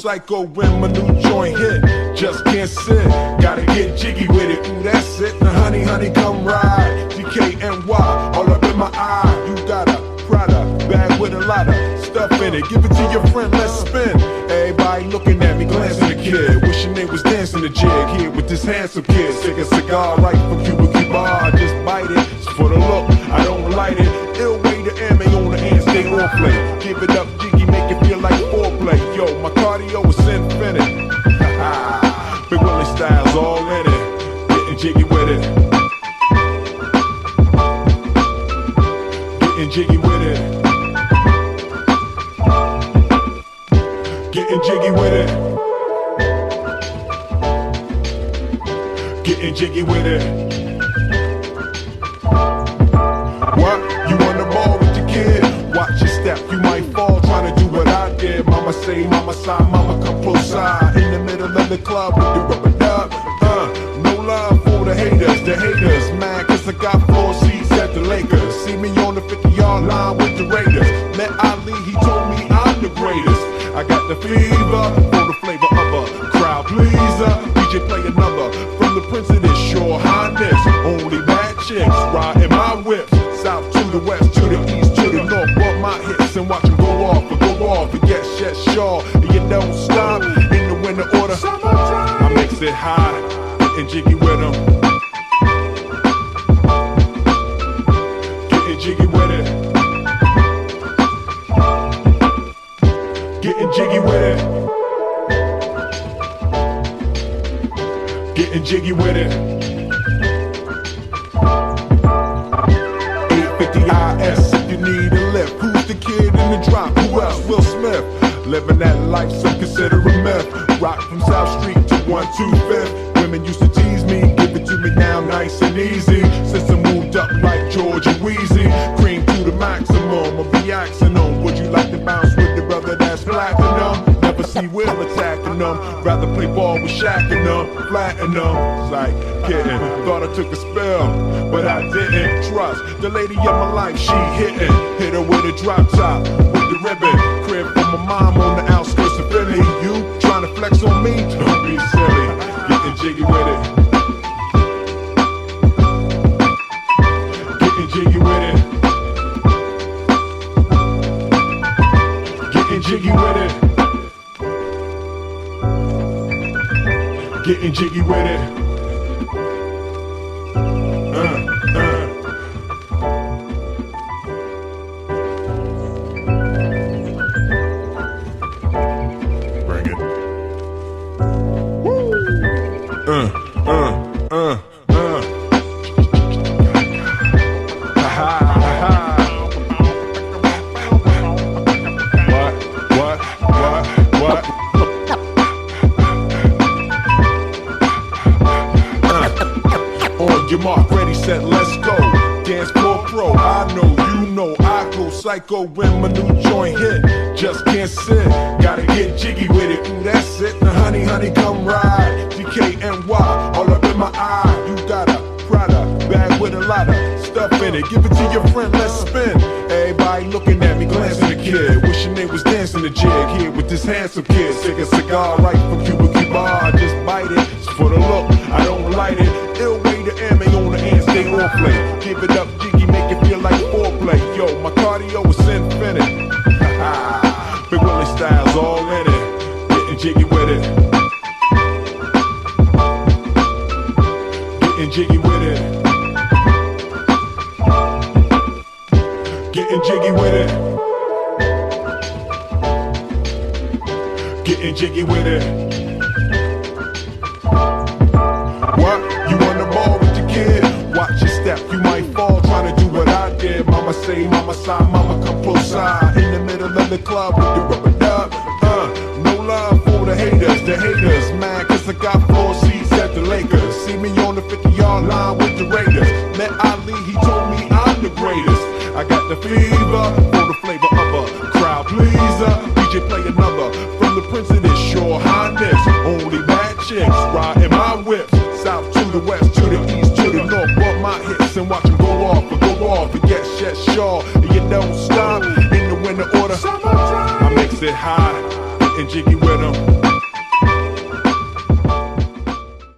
psycho when my new joint hit. Just can't sit, gotta get jiggy with it. Ooh, that's it. Now honey, honey, come ride. GKNY, all up in my eye. You got a Prada bag with a lot of stuff in it. Give it to your friend, let's spin. Everybody looking at me, glancing at the kid. Wishing they was dancing the jig here with this handsome kid. Take a cigar right from Cuba Cuba. I just bite it. It's for the look, I don't light it. Ill way to ammo on the hand, stay on play. Give it up, jiggy, make it feel like foreplay. Yo, my cardio is infinite. Big Willie style's all in it. Getting jiggy with it. Getting jiggy with it. Getting jiggy with it. Getting jiggy with it. What? You on the ball with your kid? Watch your step, you might fall trying to do what I did. Mama say, mama side, mama come close side. In the middle of the club with the rubber dub. No love for the haters, mad cause I got 4 seats at the Lakers. See me on the 50-yard line with the Raiders. Met Ali, he told me I'm the greatest. I got the fever for the flavor of a crowd pleaser. DJ play another from the Prince of this Shore Highness. Only bad chicks riding my whips. South to the west, to the east, to the north. Bump my hits and watch them go off. And get shit sure, and you don't stop. In the winter order, I makes it high, getting jiggy with them. Getting jiggy with it. Getting jiggy with it. Getting jiggy with it. 850 IS if you need a lift. Who's the kid in the drop? Who else? Will Smith. Living that life, some consider a myth. Rock from South Street to 125th. Women used to tease me, give it to me now nice and easy. Since I moved up like George and Wheezy, cream to the maximum, I'll be axing them. Would you like to bounce with the brother that's platinum? Never see Will attacking them. Rather play ball with Shaq and them, flatten them. It's like kidding, thought I took a spell, but I didn't. Trust the lady of my life, she hitting. Hit her with a drop top, with the ribbon. Crib for my mom on the outskirts of Philly. You trying to flex on me? Don't be silly. Getting jiggy with it. Getting jiggy with it. Getting jiggy with it. Getting jiggy with it. Bring it. What? On your mark, ready, set, let's go. Dance floor pro, I know, you know, I go psycho when my new joint hit. Just can't sit, gotta get jiggy with it. Ooh, that's it. Now honey, honey, come ride. GKNY, all up in my eye. You got a Prada bag with a lot of stuff in it. Give it to your friend, let's spin. Everybody looking at me, glancing at the kid. Wishing they was dancing the jig here with this handsome kid. Take a cigar right from Cuba Cuba. I just bite it. It's for the look, I don't light it. Ill way to ammo on the hand, stay on play. Give it up, jiggy, make it feel like foreplay. Yo, my cardio is infinite. Big Willie style's all in it. Getting jiggy with it. Getting jiggy with it. Getting jiggy with it. Getting jiggy with it. What? You on the ball with your kid? Watch your step, you might fall trying to do what I did. Mama say, mama side, mama come close side. In the middle of the club with the rubber dub. No love for the haters, mad cause I got 4 seats at the Lakers. See me on the 50-yard line with the Raiders. Met Ali, he told me I'm the greatest. I got the fever for the flavor of a crowd pleaser. DJ play another from the Prince of this Shore Highness. Only bad chicks riding my whips. South to the west, to the east, to the north. Bump my hits and watch them go off. And get shit sure, and you don't stop. In the winter order, I makes it high. getting jiggy with 'em.